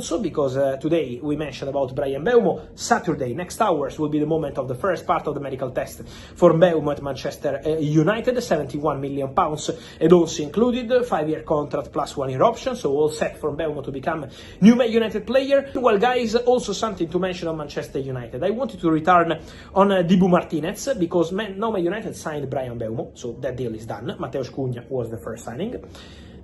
also because today we mentioned about Bryan Mbeumo. Saturday, next hours, will be the moment of the first part of the medical test for Mbeumo at Manchester United. £71 million, and also included 5-year contract plus 1-year option, so all set for Mbeumo to become new Man United player. Well, guys, also something to mention on Manchester United. I wanted to return on Emi Martinez because now Man United signed Bryan Mbeumo, so that deal is done. Matheus Cunha was the first signing.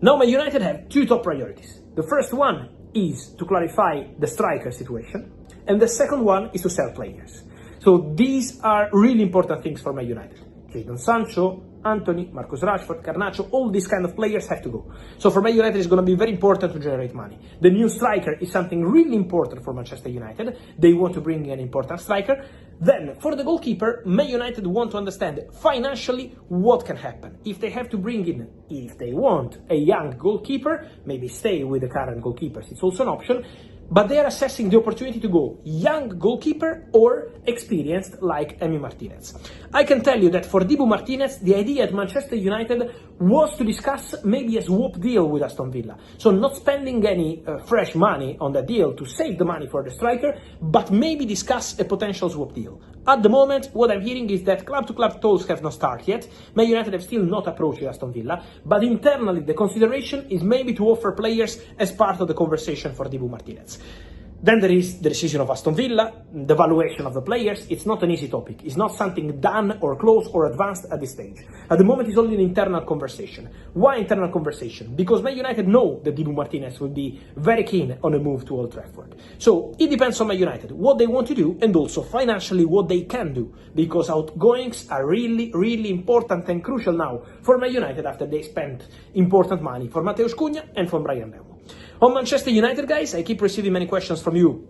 Now Man United have two top priorities. The first one is to clarify the striker situation, and the second one is to sell players. So these are really important things for Man United. Jadon Sancho, Anthony, Marcus Rashford, Garnacho, all these kind of players have to go. So for Man United, it's going to be very important to generate money. The new striker is something really important for Manchester United. They want to bring in an important striker. Then, for the goalkeeper, Man United want to understand financially what can happen. If they have to bring in, if they want, a young goalkeeper, maybe stay with the current goalkeepers, it's also an option. But they are assessing the opportunity to go young goalkeeper or experienced like Emi Martinez. I can tell you that for Emi Martinez, the idea at Manchester United was to discuss maybe a swap deal with Aston Villa. So not spending any fresh money on that deal to save the money for the striker, but maybe discuss a potential swap deal. At the moment, what I'm hearing is that club-to-club talks have not started yet. Man United have still not approached Aston Villa, but internally the consideration is maybe to offer players as part of the conversation for Emi Martinez. Then there is the decision of Aston Villa, the valuation of the players. It's not an easy topic. It's not something done or close or advanced at this stage. At the moment, it's only an internal conversation. Why internal conversation? Because Man United know that Emi Martinez will be very keen on a move to Old Trafford. So it depends on Man United, what they want to do, and also financially what they can do. Because outgoings are really, really important and crucial now for Man United after they spent important money for Matheus Cunha and for Bryan Mbeumo. On Manchester United, guys, I keep receiving many questions from you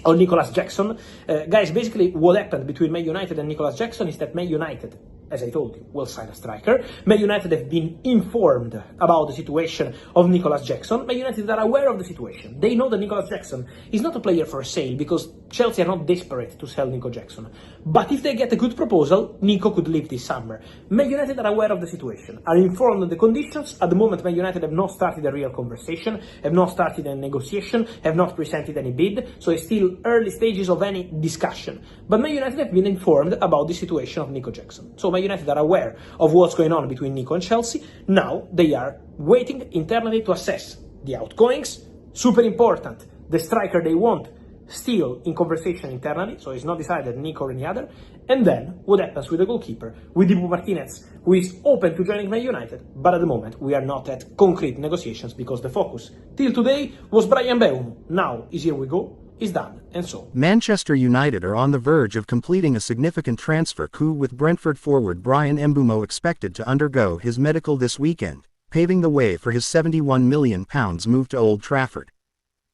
on Nicolas Jackson. Guys, basically what happened between Man United and Nicolas Jackson is that Man United, as I told you, will sign a striker. Man United have been informed about the situation of Nicolas Jackson. Man United are aware of the situation. They know that Nicolas Jackson is not a player for sale because Chelsea are not desperate to sell Nico Jackson. But if they get a good proposal, Nico could leave this summer. Man United are aware of the situation, are informed of the conditions. At the moment, Man United have not started a real conversation, have not started a negotiation, have not presented any bid, so it's still early stages of any discussion. But Man United have been informed about the situation of Nico Jackson. So Man United are aware of what's going on between Nico and Chelsea. Now they are waiting internally to assess the outgoings, super important, the striker they want, still in conversation internally, so it's not decided Nico or any other, and then what happens with the goalkeeper, with Emi Martinez, who is open to joining Man United, but at the moment we are not at concrete negotiations because the focus till today was Bryan Mbeumo. Now is here we go, is done, and so. Manchester United are on the verge of completing a significant transfer coup with Brentford forward Bryan Mbeumo expected to undergo his medical this weekend, paving the way for his £71 million move to Old Trafford.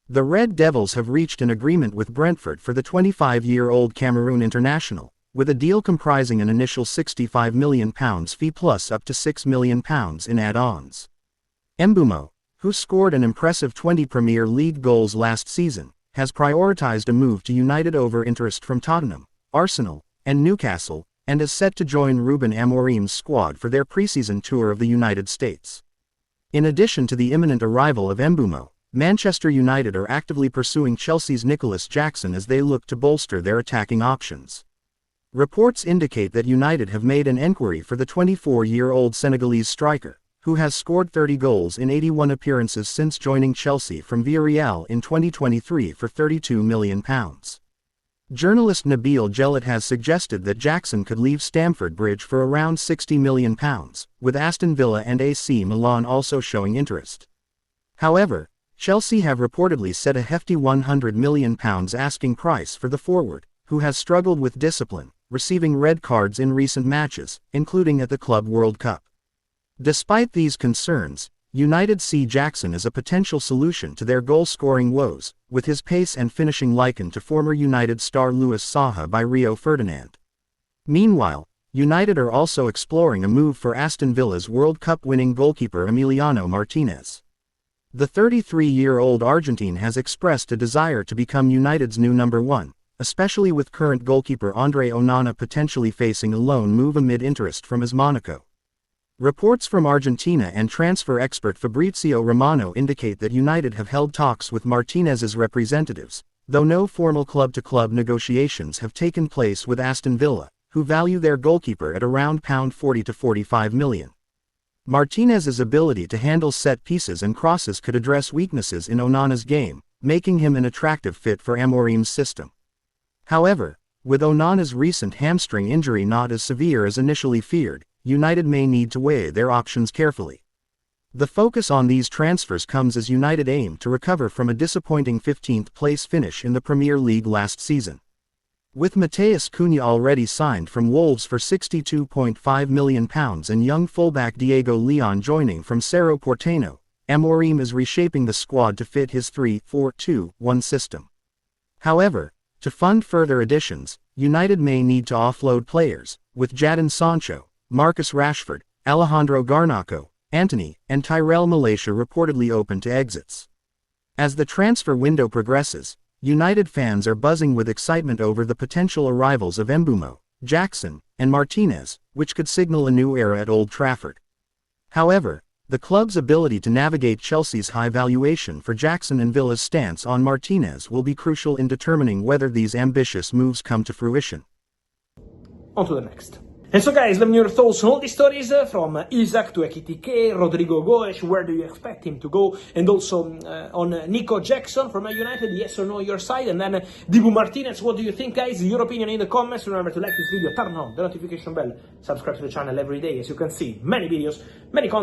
The Red Devils have reached an agreement with Brentford for the 25-year-old Cameroon international, with a deal comprising an initial £65 million fee plus up to £6 million in add-ons. Mbeumo, who scored an impressive 20 Premier League goals last season, has prioritized a move to United over interest from Tottenham, Arsenal, and Newcastle, and is set to join Ruben Amorim's squad for their preseason tour of the United States. In addition to the imminent arrival of Mbeumo, Manchester United are actively pursuing Chelsea's Nicolas Jackson as they look to bolster their attacking options. Reports indicate that United have made an enquiry for the 24-year-old Senegalese striker, who has scored 30 goals in 81 appearances since joining Chelsea from Villarreal in 2023 for £32 million. Journalist Nabil Jellit has suggested that Jackson could leave Stamford Bridge for around £60 million, with Aston Villa and AC Milan also showing interest. However, Chelsea have reportedly set a hefty £100 million asking price for the forward, who has struggled with discipline, receiving red cards in recent matches, including at the Club World Cup. Despite these concerns, United see Jackson as a potential solution to their goal-scoring woes, with his pace and finishing likened to former United star Luis Saha by Rio Ferdinand. Meanwhile, United are also exploring a move for Aston Villa's World Cup-winning goalkeeper Emiliano Martinez. The 33-year-old Argentine has expressed a desire to become United's new number one, especially with current goalkeeper Andre Onana potentially facing a loan move amid interest from AS Monaco. Reports from Argentina and transfer expert Fabrizio Romano indicate that United have held talks with Martinez's representatives, though no formal club-to-club negotiations have taken place with Aston Villa, who value their goalkeeper at around £40 to £45 million. Martinez's ability to handle set pieces and crosses could address weaknesses in Onana's game, making him an attractive fit for Amorim's system. However, with Onana's recent hamstring injury not as severe as initially feared, United may need to weigh their options carefully. The focus on these transfers comes as United aim to recover from a disappointing 15th place finish in the Premier League last season. With Matheus Cunha already signed from Wolves for £62.5 million and young fullback Diego Leon joining from Cerro Porteño, Amorim is reshaping the squad to fit his 3-4-2-1 system. However, to fund further additions, United may need to offload players, with Jadon Sancho, Marcus Rashford, Alejandro Garnacho, Antony, and Tyrell Malacia reportedly open to exits. As the transfer window progresses, United fans are buzzing with excitement over the potential arrivals of Mbeumo, Jackson, and Martinez, which could signal a new era at Old Trafford. However, the club's ability to navigate Chelsea's high valuation for Jackson and Villa's stance on Martinez will be crucial in determining whether these ambitious moves come to fruition. On to the next. And so guys, let me know your thoughts on all these stories, from Isaac to Ekitike, Rodrigo Goes, where do you expect him to go, and also on Nico Jackson from Man United, yes or no your side, and then Emi Martinez, what do you think guys, your opinion in the comments. Remember to like this video, turn on the notification bell, subscribe to the channel every day, as you can see, many videos, many content.